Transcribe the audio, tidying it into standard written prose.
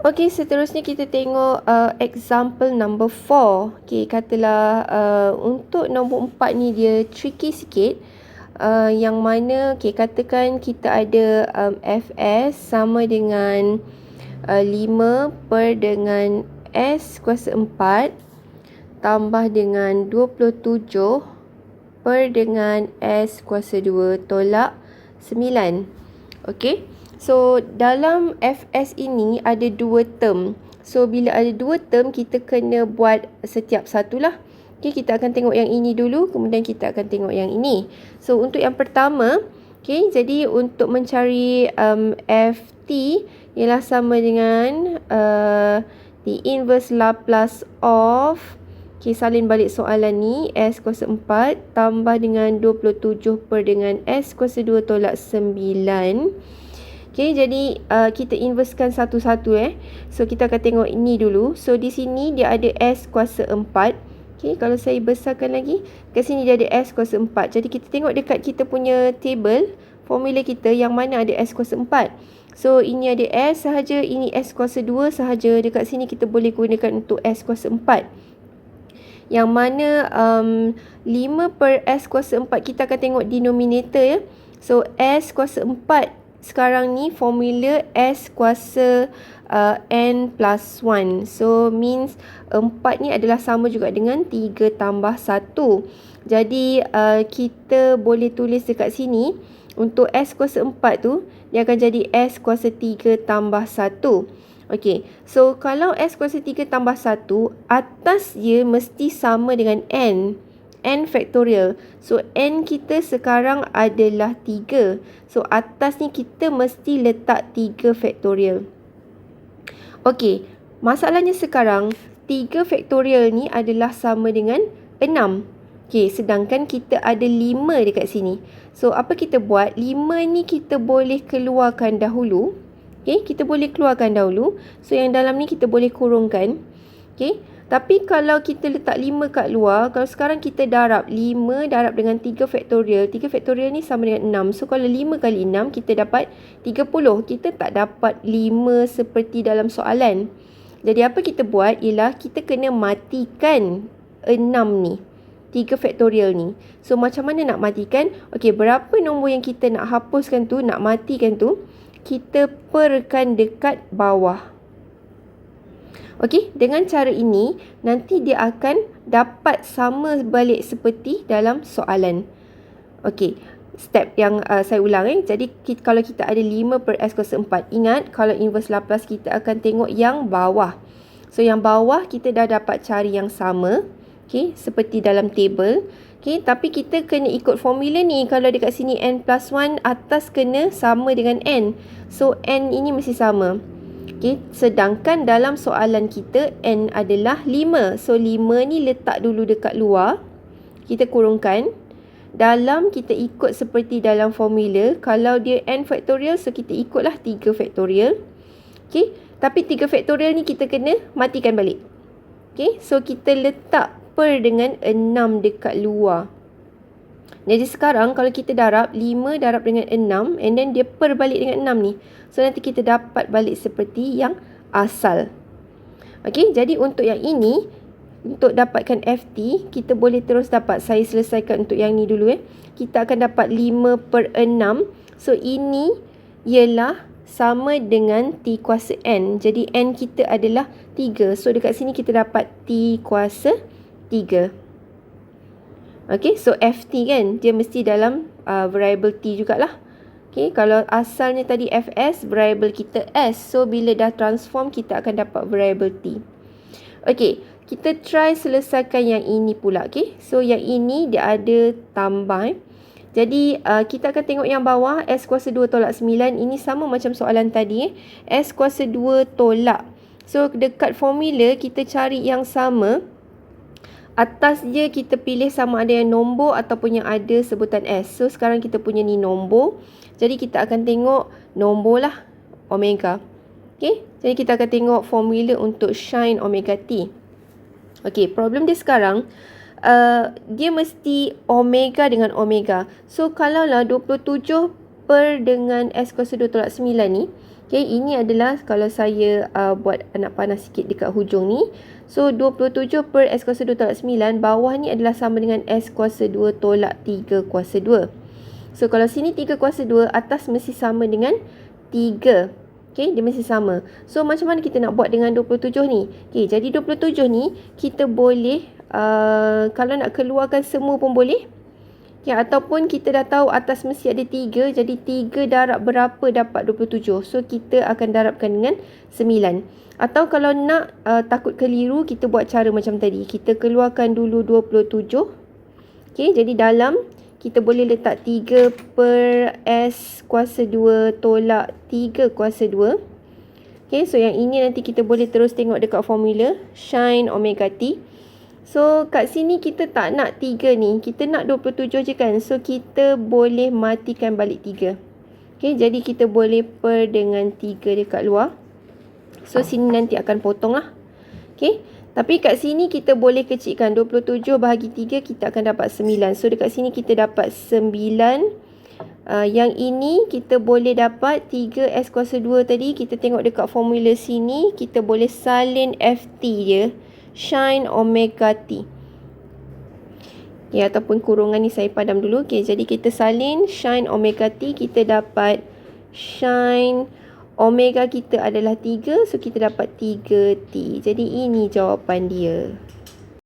Okey, seterusnya kita tengok example number 4. Okey, katalah untuk nombor 4 ni dia tricky sikit. Yang mana katakan kita ada Fs sama dengan 5 per dengan S kuasa 4 tambah dengan 27 per dengan S kuasa 2 tolak 9. Okey. So, dalam Fs ini ada 2 term. So, bila ada 2 term, kita kena buat setiap satu lah. Okay, kita akan tengok yang ini dulu, kemudian kita akan tengok yang ini. So, untuk yang pertama, okay, jadi untuk mencari Ft ialah sama dengan the inverse Laplace of, okay, salin balik soalan ni, S kuasa 4 tambah dengan 27 per dengan S kuasa 2 tolak 9. Okay, jadi kita inversekan satu-satu So, kita akan tengok ini dulu. So, di sini dia ada S kuasa 4. Okay, kalau saya besarkan lagi, kat sini dia ada S kuasa 4. Jadi, kita tengok dekat kita punya table, formula kita yang mana ada S kuasa 4. So, ini ada S sahaja, ini S kuasa 2 sahaja. Dekat sini kita boleh gunakan untuk S kuasa 4. Yang mana 5 per S kuasa 4, kita akan tengok denominator So, S kuasa 4 sekarang ni formula S kuasa N plus 1. So, means 4 ni adalah sama juga dengan 3 tambah 1. Jadi, kita boleh tulis dekat sini, untuk S kuasa 4 tu, dia akan jadi S kuasa 3 tambah 1. Okey, so kalau S kuasa 3 tambah 1, atas dia mesti sama dengan N. N factorial. So, N kita sekarang adalah 3. So, atas ni kita mesti letak 3 factorial. Okey, masalahnya sekarang 3 factorial ni adalah sama dengan 6. Okey, sedangkan kita ada 5 dekat sini. So, apa kita buat? 5 ni kita boleh keluarkan dahulu. Okey, kita boleh keluarkan dahulu. So, yang dalam ni kita boleh kurungkan. Okey. Tapi kalau kita letak 5 kat luar, kalau sekarang kita darab 5 darab dengan 3 factorial. 3 factorial ni sama dengan 6. So, kalau 5 kali 6, kita dapat 30. Kita tak dapat 5 seperti dalam soalan. Jadi, apa kita buat ialah kita kena matikan 6 ni. 3 factorial ni. So, macam mana nak matikan? Okey, berapa nombor yang kita nak hapuskan tu, nak matikan tu, kita perkan dekat bawah. Okey, dengan cara ini, nanti dia akan dapat sama balik seperti dalam soalan. Okey, step yang saya ulang Jadi, kalau kita ada 5 per S kuasa 4, ingat, kalau inverse Laplace kita akan tengok yang bawah. So, yang bawah kita dah dapat cari yang sama. Okey, seperti dalam table. Okey, tapi kita kena ikut formula ni. Kalau dekat sini N plus 1, atas kena sama dengan N. So, N ini mesti sama. Okay, sedangkan dalam soalan kita N adalah 5. So, 5 ni letak dulu dekat luar. Kita kurungkan. Dalam kita ikut seperti dalam formula. Kalau dia N factorial, so kita ikutlah 3 factorial. Okay, tapi 3 factorial ni kita kena matikan balik. Okay, so kita letak per dengan 6 dekat luar. Jadi sekarang kalau kita darab 5 darab dengan 6 and then dia per balik dengan 6 ni. So nanti kita dapat balik seperti yang asal. Okey, jadi untuk yang ini, untuk dapatkan Ft, kita boleh terus dapat. Saya selesaikan untuk yang ni dulu Kita akan dapat 5 per 6. So ini ialah sama dengan T kuasa N. Jadi N kita adalah 3. So dekat sini kita dapat T kuasa 3. Okay, so Ft kan, dia mesti dalam variable T jugalah. Okay, kalau asalnya tadi Fs, variable kita S. So, bila dah transform, kita akan dapat variable T. Okay, kita try selesaikan yang ini pula. Okay, so yang ini dia ada tambah. Jadi, kita akan tengok yang bawah, S kuasa 2 tolak 9. Ini sama macam soalan tadi. S kuasa 2 tolak. So, dekat formula, kita cari yang sama. Atas dia kita pilih sama ada yang nombor ataupun yang ada sebutan S. So, sekarang kita punya ni nombor. Jadi, kita akan tengok nombor lah, omega. Okay, jadi kita akan tengok formula untuk sin omega T. Okay, problem dia sekarang, dia mesti omega dengan omega. So, kalaulah 27 per dengan S kuasa 2 tolak 9 ni, Okay, ini adalah kalau saya buat anak panah sikit dekat hujung ni. So, 27 per S kuasa 2 tolak 9. Bawah ni adalah sama dengan S kuasa 2 tolak 3 kuasa 2. So, kalau sini 3 kuasa 2, atas mesti sama dengan 3. Okay, dia mesti sama. So, macam mana kita nak buat dengan 27 ni? Okay, jadi 27 ni, kita boleh, kalau nak keluarkan semua pun boleh. Ya, ataupun kita dah tahu atas mesti ada 3. Jadi 3 darab berapa dapat 27. So, kita akan darabkan dengan 9. Atau kalau nak takut keliru, kita buat cara macam tadi. Kita keluarkan dulu 27. Okay, jadi dalam kita boleh letak 3 per S kuasa 2 tolak 3 kuasa 2. Okay, so yang ini nanti kita boleh terus tengok dekat formula. Sin omega T. So, kat sini kita tak nak 3 ni. Kita nak 27 je kan. So, kita boleh matikan balik 3. Okay, jadi kita boleh per dengan 3 dekat luar. So, sini nanti akan potong lah. Okay, tapi kat sini kita boleh kecilkan. 27 bahagi 3, kita akan dapat 9. So, dekat sini kita dapat 9. Yang ini kita boleh dapat 3 S kuasa 2 tadi. Kita tengok dekat formula sini. Kita boleh salin FT je. Sin omega T. Okay, ataupun kurungan ni saya padam dulu. Okay, jadi kita salin sin omega T. Kita dapat sin omega kita adalah 3. So, kita dapat 3T. Jadi, ini jawapan dia.